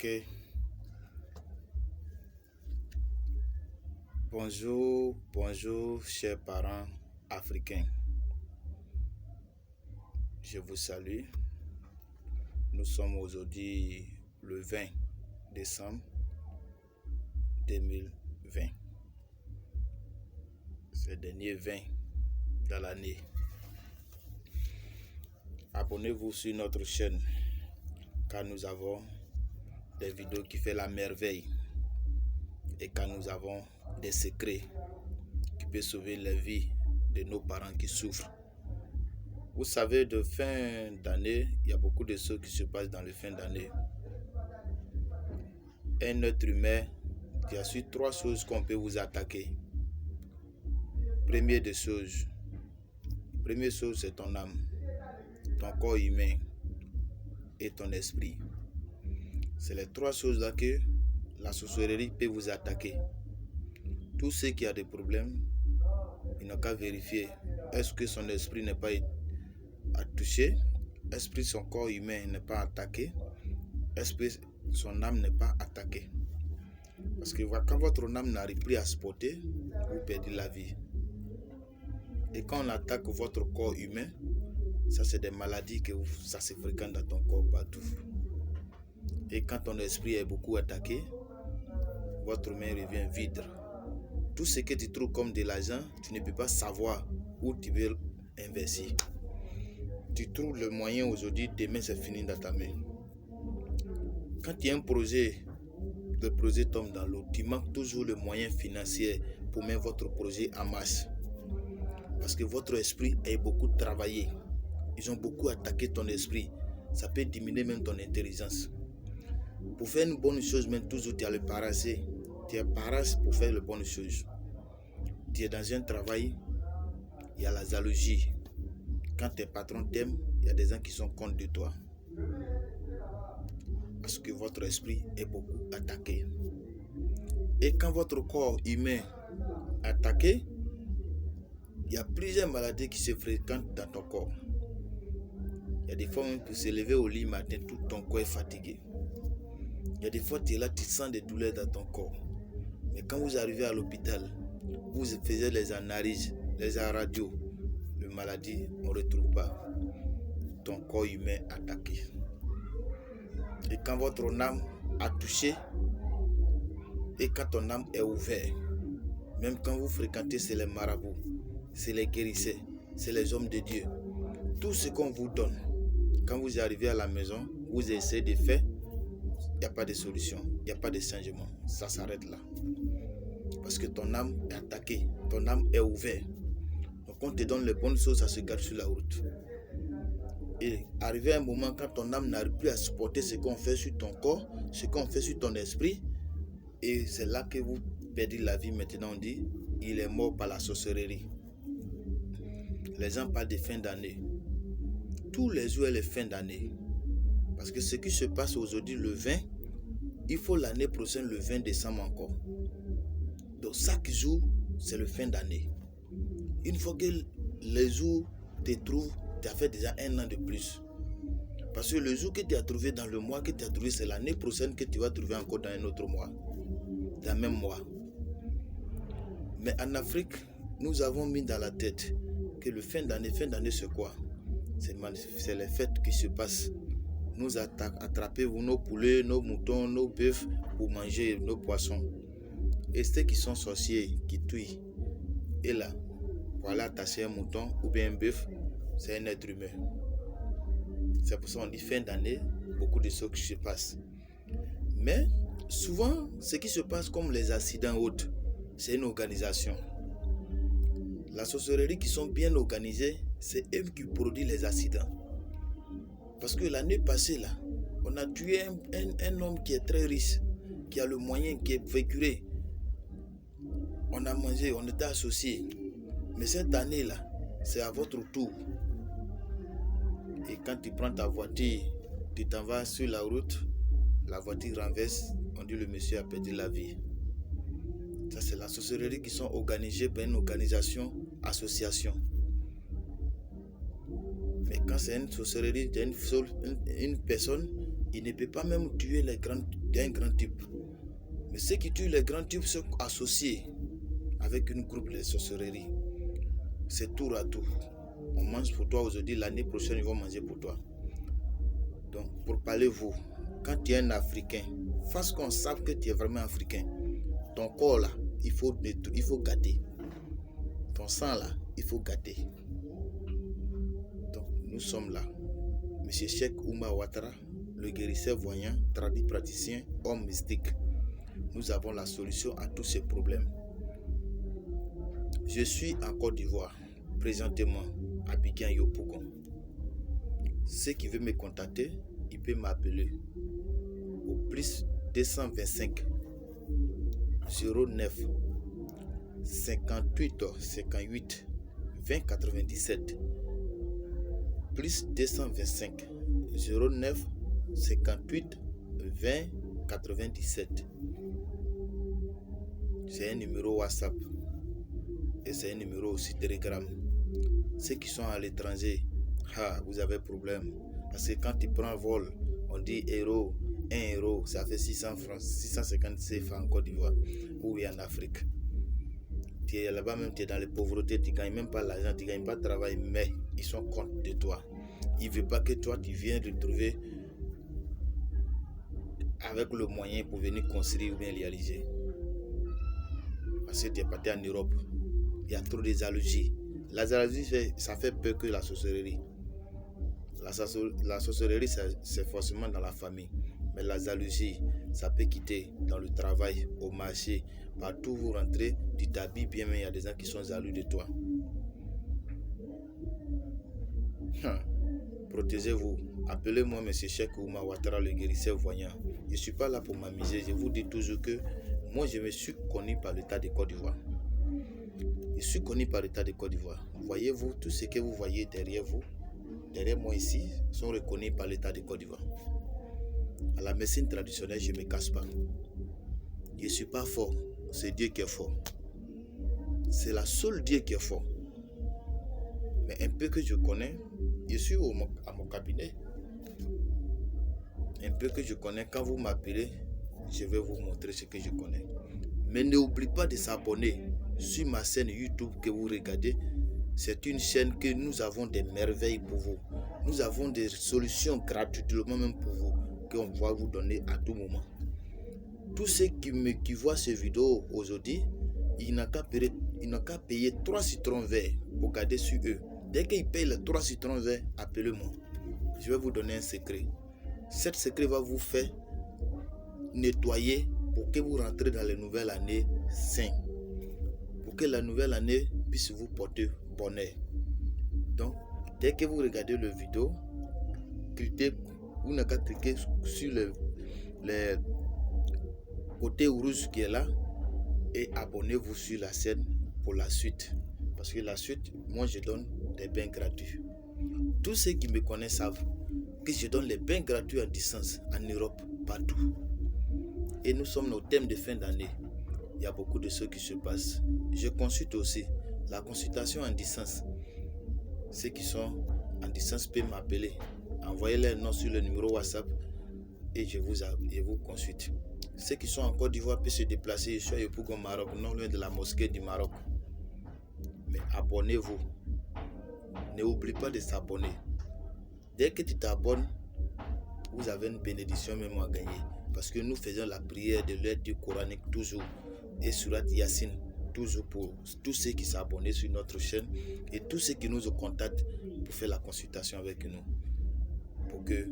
Ok. Bonjour, chers parents africains. Je vous salue. Nous sommes aujourd'hui le 20 décembre 2020. C'est le dernier 20 dans l'année. Abonnez-vous sur notre chaîne car nous avons des vidéos qui font la merveille et car nous avons des secrets qui peuvent sauver la vie de nos parents qui souffrent. Vous savez, de fin d'année, il y a beaucoup de choses qui se passent dans le fin d'année. Un être humain, il y a sur 3 choses qu'on peut vous attaquer. Première chose, c'est ton âme, ton corps humain et ton esprit. C'est les 3 choses-là que la sorcellerie peut vous attaquer. Tous ceux qui ont des problèmes, ils n'ont qu'à vérifier. Est-ce que son esprit n'est pas touché? Est-ce que son corps humain n'est pas attaqué? Est-ce que son âme n'est pas attaquée? Parce que quand votre âme n'arrive plus à se porter, vous perdez la vie. Et quand on attaque votre corps humain, ça c'est des maladies ça se fréquente dans ton corps partout. Et quand ton esprit est beaucoup attaqué, votre main revient vide. Tout ce que tu trouves comme de l'argent, tu ne peux pas savoir où tu veux investir. Tu trouves le moyen aujourd'hui, demain c'est fini dans ta main. Quand il y a un projet, le projet tombe dans l'eau, tu manques toujours le moyen financier pour mettre votre projet en marche. Parce que votre esprit est beaucoup travaillé. Ils ont beaucoup attaqué ton esprit. Ça peut diminuer même ton intelligence. Pour faire une bonne chose, même toujours tu as le parasé. Tu es parasé pour faire les bonnes choses. Tu es dans un travail, il y a la jalousie. Quand tes patrons t'aiment, il y a des gens qui sont contre de toi. Parce que votre esprit est beaucoup attaqué. Et quand votre corps humain est attaqué, il y a plusieurs maladies qui se fréquentent dans ton corps. Il y a des fois même pour se lever au lit matin, tout ton corps est fatigué. Il y a des fois tu es là, tu sens des douleurs dans ton corps. Mais quand vous arrivez à l'hôpital, vous faisiez les analyses, les radios, la maladie, on ne retrouve pas. Ton corps humain attaqué. Et quand votre âme a touché, et quand ton âme est ouverte, même quand vous fréquentez, c'est les marabouts, c'est les guérisseurs, c'est les hommes de Dieu. Tout ce qu'on vous donne, quand vous arrivez à la maison, vous essayez de faire, il n'y a pas de solution, il n'y a pas de changement. Ça s'arrête là. Parce que ton âme est attaquée, ton âme est ouverte. Donc on te donne les bonnes choses, ça se garde sur la route. Et arrivé un moment quand ton âme n'arrive plus à supporter ce qu'on fait sur ton corps, ce qu'on fait sur ton esprit, et c'est là que vous perdez la vie. Maintenant on dit, il est mort par la sorcellerie. Les gens parlent de fin d'année. Tous les jours est la fin d'année. Parce que ce qui se passe aujourd'hui le 20, il faut l'année prochaine le 20 décembre encore. Donc chaque jour, c'est le fin d'année. Une fois que les jours te trouvent, tu as fait déjà 1 an de plus. Parce que le jour que tu as trouvé dans le mois que tu as trouvé, c'est l'année prochaine que tu vas trouver encore dans un autre mois. Dans le même mois. Mais en Afrique, nous avons mis dans la tête que le fin d'année c'est quoi? C'est les fêtes qui se passent. Nous attrapez nos poulets, nos moutons, nos bœufs pour manger nos poissons. Et ceux qui sont sorciers, qui tuent, et là, pour aller attacher un mouton ou bien un bœuf, c'est un être humain. C'est pour ça qu'on dit fin d'année, beaucoup de choses qui se passent. Mais souvent, ce qui se passe comme les accidents autres, c'est une organisation. La sorcellerie qui sont bien organisées, c'est eux qui produisent les accidents. Parce que l'année passée, là, on a tué un homme qui est très riche, qui a le moyen, qui est véhiculé. On a mangé, on était associés. Mais cette année-là, c'est à votre tour. Et quand tu prends ta voiture, tu t'en vas sur la route, la voiture renverse, on dit le monsieur a perdu la vie. Ça, c'est la sorcellerie qui sont organisées par une organisation, association. Mais quand c'est une sorcellerie d'une personne, il ne peut pas même tuer un grand type. Mais ceux qui tuent les grands types sont associés avec une groupe de sorcellerie. C'est tour à tour. On mange pour toi aujourd'hui, l'année prochaine, ils vont manger pour toi. Donc, pour parler vous, quand tu es un Africain, fasse qu'on sache que tu es vraiment Africain. Ton corps là, il faut gâter. Ton sang là, il faut gâter. Donc, nous sommes là. Monsieur Cheikh Oumar Ouattara, le guérisseur voyant, traduit praticien, homme mystique. Nous avons la solution à tous ces problèmes. Je suis en Côte d'Ivoire, présentement à Abidjan Yopougon. Ceux qui veulent me contacter, ils peuvent m'appeler au plus 225 09 58 58 20 97 plus 225 09 58 20 97. C'est un numéro WhatsApp et c'est un numéro aussi Telegram. Ceux qui sont à l'étranger, vous avez problème. Parce que quand tu prends un vol, on dit euro, 1 euro, ça fait 600 francs, 650 CFA en Côte d'Ivoire ou en Afrique. Tu es là-bas même, tu es dans les pauvretés, tu ne gagnes même pas l'argent, tu ne gagnes pas de travail, mais ils sont contre de toi. Ils ne veulent pas que toi, tu viennes retrouver avec le moyen pour venir construire ou bien réaliser. Parce que tu es parti en Europe, il y a trop de jalousie. La jalousie, ça fait peur que la sorcellerie. La sorcellerie, c'est forcément dans la famille. Mais la jalousie, ça peut quitter dans le travail, au marché. Partout où vous rentrez, tu t'habilles bien, mais il y a des gens qui sont jaloux de toi. Protégez-vous. Appelez-moi M. Cheikh Oumar Ouattara, le guérisseur voyant. Je ne suis pas là pour m'amuser. Je vous dis toujours que moi, je me suis connu par l'État de Côte d'Ivoire. Je suis connu par l'État de Côte d'Ivoire. Voyez-vous, tout ce que vous voyez derrière vous, derrière moi ici, sont reconnus par l'État de Côte d'Ivoire. À la médecine traditionnelle, je ne me casse pas. Je ne suis pas fort. C'est Dieu qui est fort. C'est la seule Dieu qui est fort. Mais un peu que je connais, je suis à mon cabinet. Un peu que je connais, quand vous m'appelez, je vais vous montrer ce que je connais. Mais n'oubliez pas de s'abonner sur ma chaîne YouTube que vous regardez. C'est une chaîne que nous avons des merveilles pour vous. Nous avons des solutions gratuitement même pour vous, qu'on va vous donner à tout moment. Tous ceux qui voient ces vidéos aujourd'hui, ils n'ont qu'à payer 3 citrons verts pour garder sur eux. Dès qu'ils payent les 3 citrons verts, appelez-moi. Je vais vous donner un secret. Cet secret va vous faire nettoyer pour que vous rentrez dans la nouvelle année sain. Pour que la nouvelle année puisse vous porter bonheur. Donc, dès que vous regardez la vidéo, vous n'avez qu'à cliquer sur le côté rouge qui est là et abonnez-vous sur la chaîne pour la suite. Parce que la suite, moi je donne des bains gratuits. Tous ceux qui me connaissent savent que je donne les bains gratuits en distance, en Europe, partout. Et nous sommes au thème de fin d'année. Il y a beaucoup de choses qui se passent. Je consulte aussi la consultation en distance. Ceux qui sont en distance peuvent m'appeler. Envoyez leur nom sur le numéro WhatsApp et je vous consulte. Ceux qui sont en Côte d'Ivoire peuvent se déplacer. Je suis à Yopougon, Maroc, non loin de la mosquée du Maroc. Mais abonnez-vous. N'oubliez pas de s'abonner. Dès que tu t'abonnes, vous avez une bénédiction même à gagner. Parce que nous faisons la prière de l'aide du coranique toujours. et Surat Yassine, toujours pour tous ceux qui sont abonnés sur notre chaîne et tous ceux qui nous contactent pour faire la consultation avec nous, pour que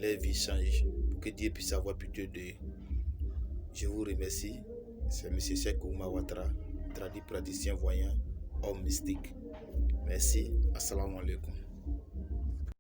leur vie change, pour que Dieu puisse avoir pitié d'eux. Je vous remercie. C'est M. Cheikh Oumar Ouattara, traduit praticien voyant, homme mystique. Merci. Assalamu alaikum.